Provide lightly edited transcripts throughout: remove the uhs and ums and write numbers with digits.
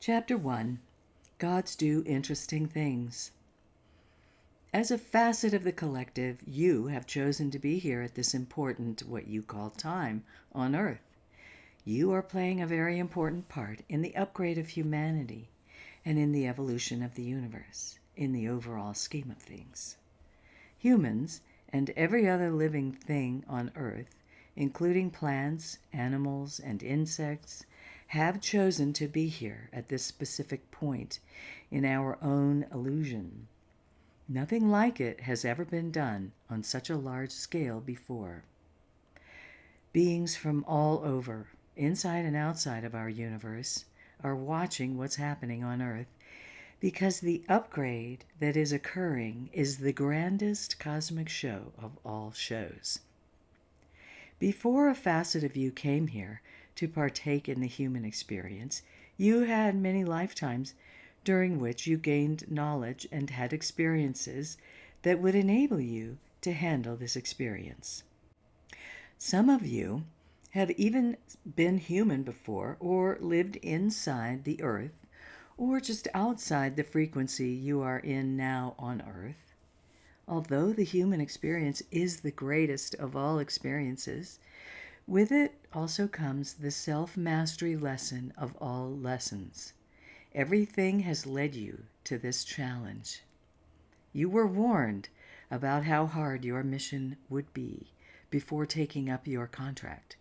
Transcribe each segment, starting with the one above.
Chapter 1. Gods Do Interesting Things. As a facet of the collective, you have chosen to be here at this important, what you call time, on Earth. You are playing a very important part in the upgrade of humanity and in the evolution of the universe, in the overall scheme of things. Humans, and every other living thing on Earth, including plants, animals, and insects, have chosen to be here at this specific point in our own illusion. Nothing like it has ever been done on such a large scale before. Beings from all over, inside and outside of our universe, are watching what's happening on Earth because the upgrade that is occurring is the grandest cosmic show of all shows. Before a facet of you came here to partake in the human experience, you had many lifetimes during which you gained knowledge and had experiences that would enable you to handle this experience. Some of you have even been human before or lived inside the Earth or just outside the frequency you are in now on Earth. Although the human experience is the greatest of all experiences, with it also comes the self-mastery lesson of all lessons. Everything has led you to this challenge. You were warned about how hard your mission would be before taking up your contract,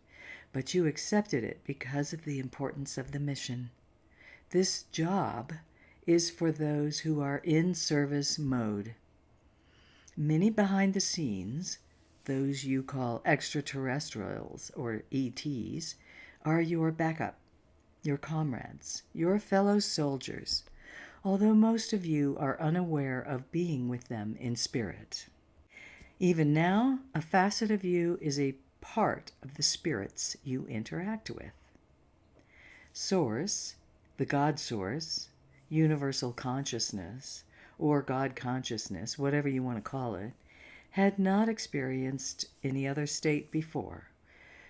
but you accepted it because of the importance of the mission. This job is for those who are in service mode. Many behind the scenes, those you call extraterrestrials or ETs, are your backup, your comrades, your fellow soldiers, although most of you are unaware of being with them in spirit. Even now, a facet of you is a part of the spirits you interact with. Source, the God Source, universal consciousness, or God consciousness, whatever you want to call it, had not experienced any other state before.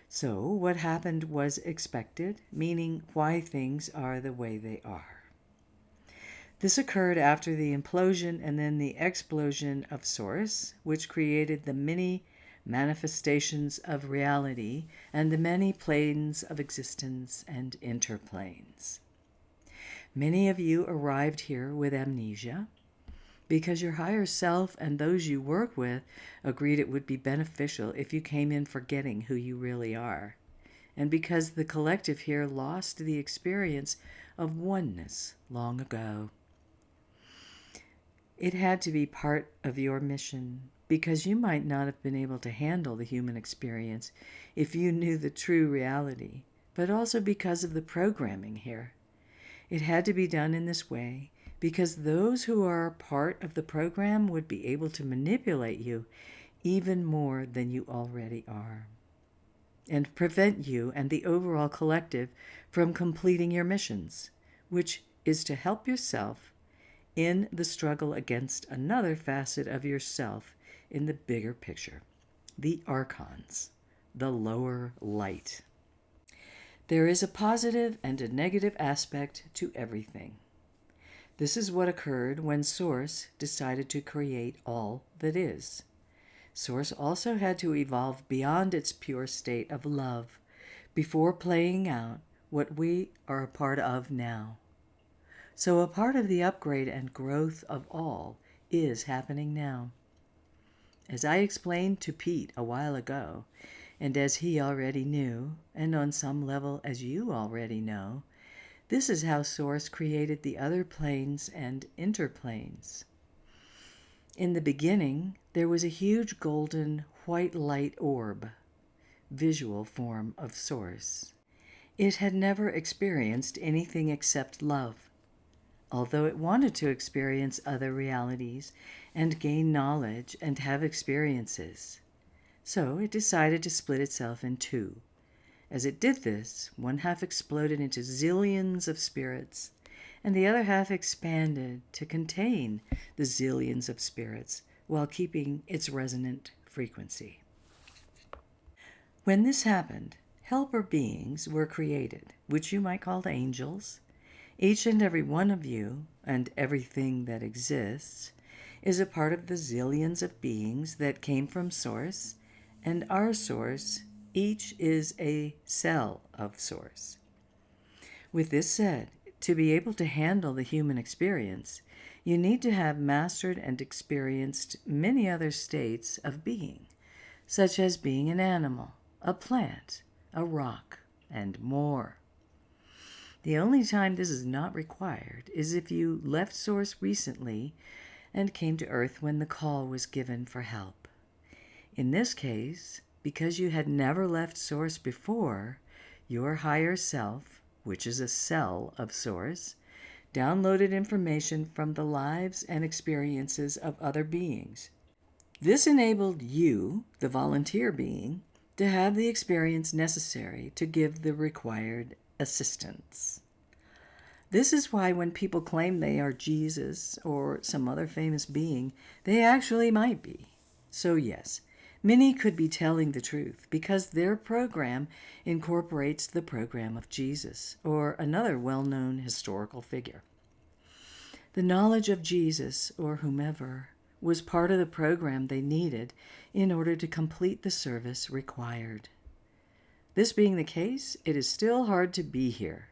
So what happened was expected, meaning why things are the way they are. This occurred after the implosion and then the explosion of Source, which created the many manifestations of reality and the many planes of existence and interplanes. Many of you arrived here with amnesia because your higher self and those you work with agreed it would be beneficial if you came in forgetting who you really are, and because the collective here lost the experience of oneness long ago. It had to be part of your mission because you might not have been able to handle the human experience if you knew the true reality, but also because of the programming here. It had to be done in this way because those who are part of the program would be able to manipulate you even more than you already are, and prevent you and the overall collective from completing your missions, which is to help yourself in the struggle against another facet of yourself in the bigger picture, the archons, the lower light. There is a positive and a negative aspect to everything. This is what occurred when Source decided to create all that is. Source also had to evolve beyond its pure state of love before playing out what we are a part of now. So a part of the upgrade and growth of all is happening now. As I explained to Pete a while ago, and as he already knew, and on some level as you already know, this is how Source created the other planes and interplanes. In the beginning, there was a huge golden white light orb, visual form of Source. It had never experienced anything except love, although it wanted to experience other realities and gain knowledge and have experiences. So it decided to split itself in two. As it did this, one half exploded into zillions of spirits, and the other half expanded to contain the zillions of spirits while keeping its resonant frequency. When this happened, helper beings were created, which you might call angels, Each and every one of you, and everything that exists, is a part of the zillions of beings that came from Source, and our Source, each is a cell of Source. With this said, to be able to handle the human experience, you need to have mastered and experienced many other states of being, such as being an animal, a plant, a rock, and more. The only time this is not required is if you left Source recently and came to Earth when the call was given for help. In this case, because you had never left Source before, your higher self, which is a cell of Source, downloaded information from the lives and experiences of other beings. This enabled you, the volunteer being, to have the experience necessary to give the required assistance. This is why when people claim they are Jesus or some other famous being, they actually might be. So yes, many could be telling the truth because their program incorporates the program of Jesus or another well-known historical figure. The knowledge of Jesus or whomever was part of the program they needed in order to complete the service required. This being the case, it is still hard to be here.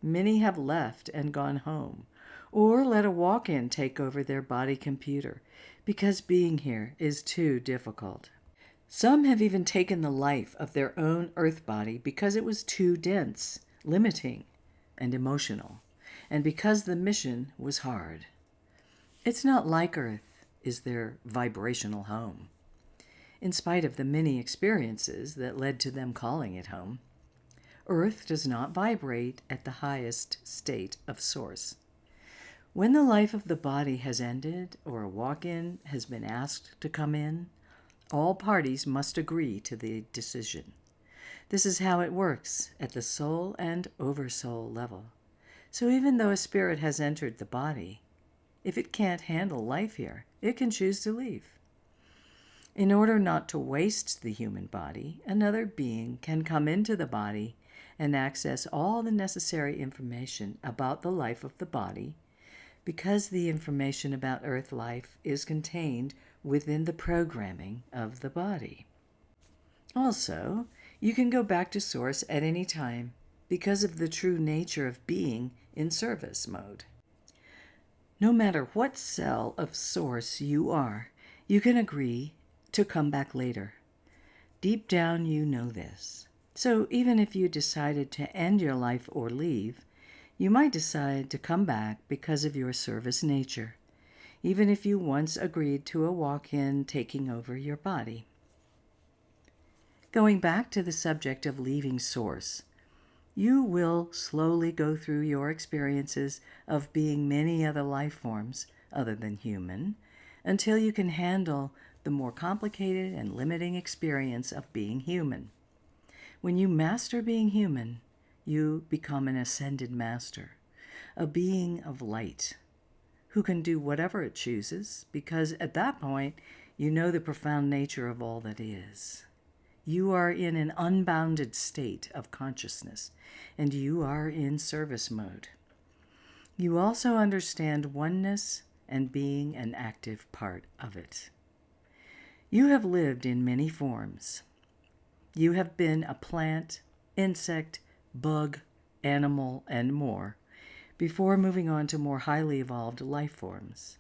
Many have left and gone home, or let a walk-in take over their body computer, because being here is too difficult. Some have even taken the life of their own earth body because it was too dense, limiting, and emotional, and because the mission was hard. It's not like Earth is their vibrational home. In spite of the many experiences that led to them calling it home, Earth does not vibrate at the highest state of Source. When the life of the body has ended or a walk-in has been asked to come in, all parties must agree to the decision. This is how it works at the soul and oversoul level. So even though a spirit has entered the body, if it can't handle life here, it can choose to leave. In order not to waste the human body, another being can come into the body and access all the necessary information about the life of the body, because the information about Earth life is contained within the programming of the body. Also, you can go back to Source at any time because of the true nature of being in service mode. No matter what cell of Source you are, you can agree to come back later. Deep down you know this. So even if you decided to end your life or leave, you might decide to come back because of your service nature, even if you once agreed to a walk-in taking over your body. Going back to the subject of leaving Source, you will slowly go through your experiences of being many other life forms other than human until you can handle the more complicated and limiting experience of being human. When you master being human, you become an ascended master, a being of light, who can do whatever it chooses, because at that point you know the profound nature of all that is. You are in an unbounded state of consciousness, and you are in service mode. You also understand oneness and being an active part of it. You have lived in many forms. You have been a plant, insect, bug, animal, and more, before moving on to more highly evolved life forms.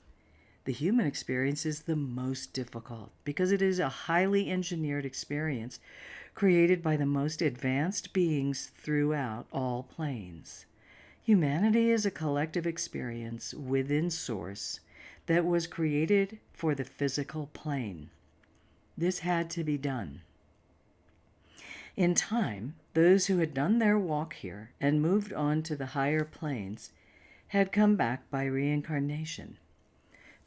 The human experience is the most difficult because it is a highly engineered experience created by the most advanced beings throughout all planes. Humanity is a collective experience within Source that was created for the physical plane. This had to be done. In time, those who had done their walk here and moved on to the higher planes had come back by reincarnation.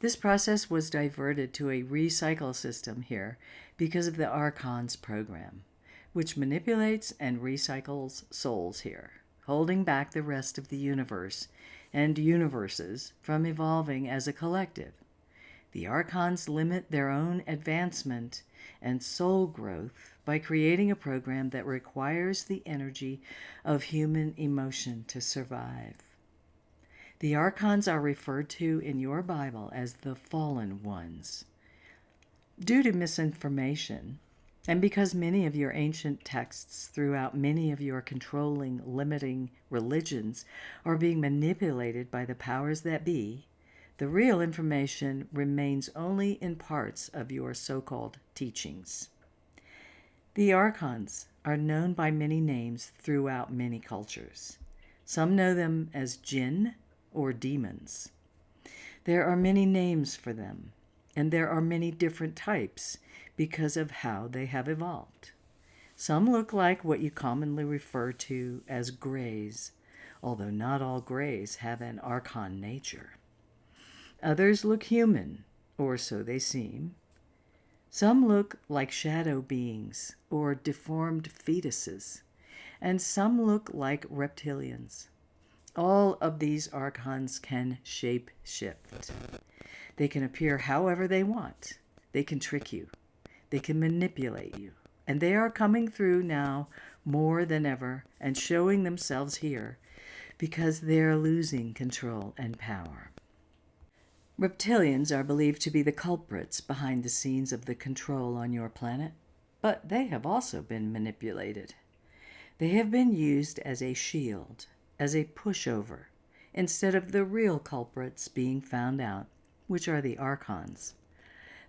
This process was diverted to a recycle system here because of the archons program, which manipulates and recycles souls here, holding back the rest of the universe and universes from evolving as a collective. The archons limit their own advancement and soul growth by creating a program that requires the energy of human emotion to survive. The archons are referred to in your Bible as the fallen ones. Due to misinformation, and because many of your ancient texts throughout many of your controlling, limiting religions are being manipulated by the powers that be, the real information remains only in parts of your so-called teachings. The archons are known by many names throughout many cultures. Some know them as jinn or demons. There are many names for them, and there are many different types because of how they have evolved. Some look like what you commonly refer to as grays, although not all grays have an archon nature. Others look human, or so they seem. Some look like shadow beings or deformed fetuses, and some look like reptilians. All of these archons can shape shift. They can appear however they want. They can trick you. They can manipulate you. And they are coming through now more than ever and showing themselves here because they're losing control and power. Reptilians are believed to be the culprits behind the scenes of the control on your planet, but they have also been manipulated. They have been used as a shield, as a pushover, instead of the real culprits being found out, which are the archons.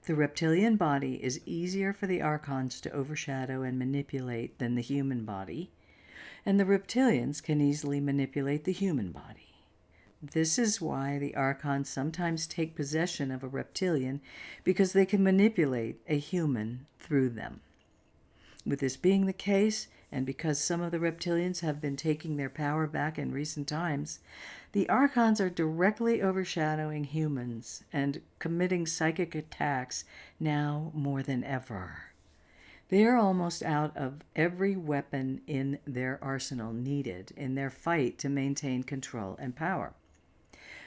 The reptilian body is easier for the archons to overshadow and manipulate than the human body, and the reptilians can easily manipulate the human body. This is why the archons sometimes take possession of a reptilian, because they can manipulate a human through them. With this being the case, and because some of the reptilians have been taking their power back in recent times, the archons are directly overshadowing humans and committing psychic attacks now more than ever. They are almost out of every weapon in their arsenal needed in their fight to maintain control and power.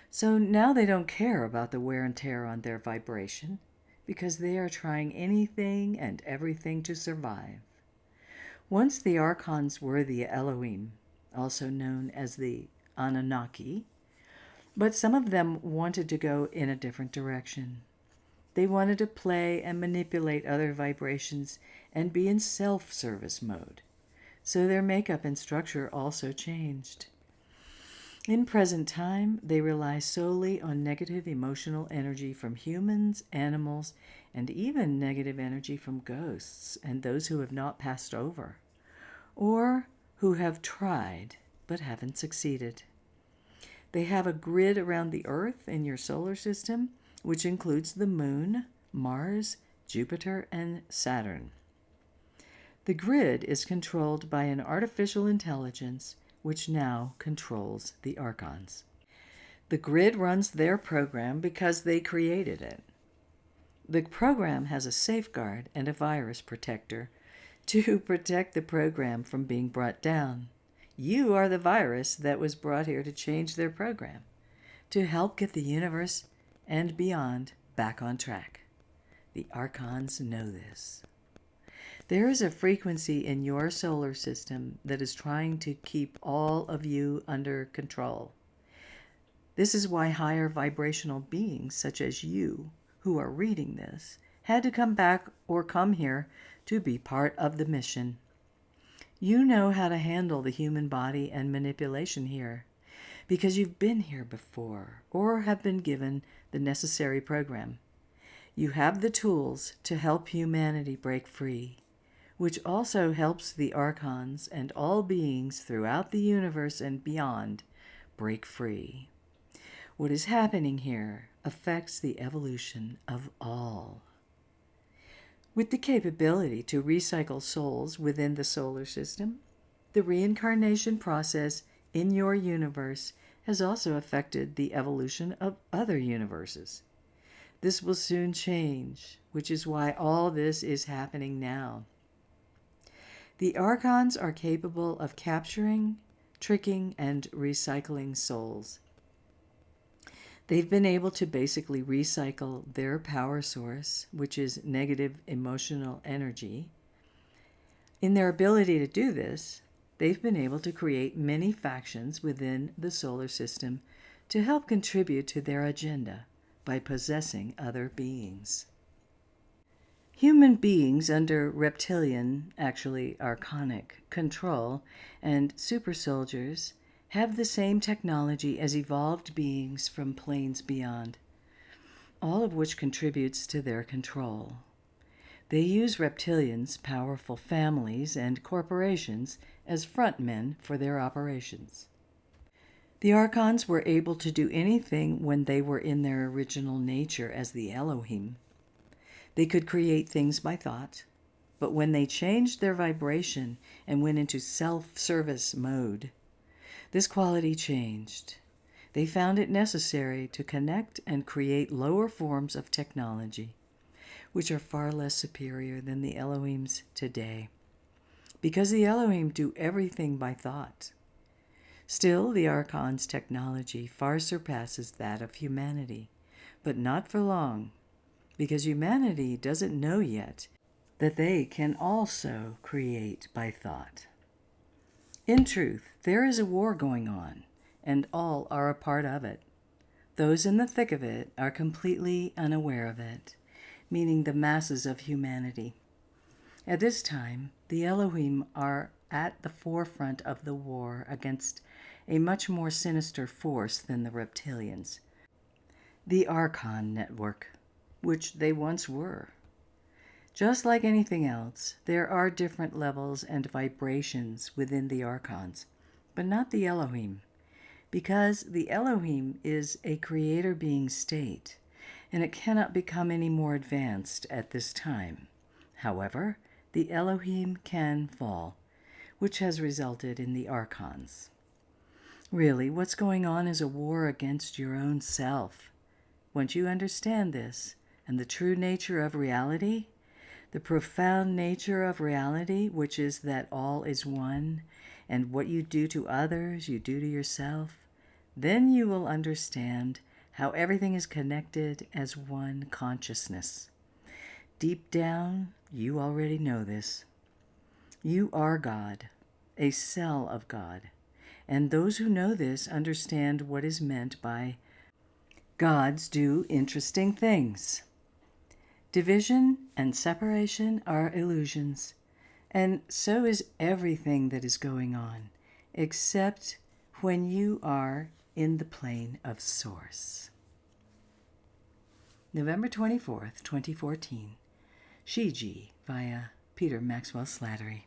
So now they don't care about the wear and tear on their vibration, because they are trying anything and everything to survive. Once the archons were the Elohim, also known as the Anunnaki, but some of them wanted to go in a different direction. They wanted to play and manipulate other vibrations and be in self-service mode, so their makeup and structure also changed. In present time, they rely solely on negative emotional energy from humans, animals, and even negative energy from ghosts and those who have not passed over, or who have tried but haven't succeeded. They have a grid around the Earth in your solar system, which includes the Moon, Mars, Jupiter, and Saturn. The grid is controlled by an artificial intelligence which now controls the archons. The grid runs their program because they created it. The program has a safeguard and a virus protector to protect the program from being brought down. You are the virus that was brought here to change their program, to help get the universe and beyond back on track. The archons know this. There is a frequency in your solar system that is trying to keep all of you under control. This is why higher vibrational beings such as you, who are reading this, had to come back or come here to be part of the mission. You know how to handle the human body and manipulation here, because you've been here before or have been given the necessary program. You have the tools to help humanity break free, which also helps the archons and all beings throughout the universe and beyond break free. What is happening here affects the evolution of all. With the capability to recycle souls within the solar system, the reincarnation process in your universe has also affected the evolution of other universes. This will soon change, which is why all this is happening now. The archons are capable of capturing, tricking, and recycling souls. They've been able to basically recycle their power source, which is negative emotional energy. In their ability to do this, they've been able to create many factions within the solar system to help contribute to their agenda by possessing other beings. Human beings under reptilian, actually archonic, control and super soldiers have the same technology as evolved beings from planes beyond, all of which contributes to their control. They use reptilians, powerful families, and corporations as frontmen for their operations. The archons were able to do anything when they were in their original nature as the Elohim. They could create things by thought, but when they changed their vibration and went into self-service mode, this quality changed. They found it necessary to connect and create lower forms of technology, which are far less superior than the Elohims today, because the Elohim do everything by thought. Still, the archons' technology far surpasses that of humanity, but not for long, because humanity doesn't know yet that they can also create by thought. In truth, there is a war going on, and all are a part of it. Those in the thick of it are completely unaware of it, meaning the masses of humanity. At this time, the Elohim are at the forefront of the war against a much more sinister force than the reptilians, the Archon network, which they once were. Just like anything else, there are different levels and vibrations within the archons, but not the Elohim, because the Elohim is a creator being state, and it cannot become any more advanced at this time. However, the Elohim can fall, which has resulted in the archons. Really, what's going on is a war against your own self. Once you understand this, and the true nature of reality, the profound nature of reality, which is that all is one, and what you do to others, you do to yourself, then you will understand how everything is connected as one consciousness. Deep down, you already know this. You are God, a cell of God, and those who know this understand what is meant by gods do interesting things. Division and separation are illusions, and so is everything that is going on, except when you are in the plane of Source. November 24th, 2014. Shi-Ji via Peter Maxwell Slattery.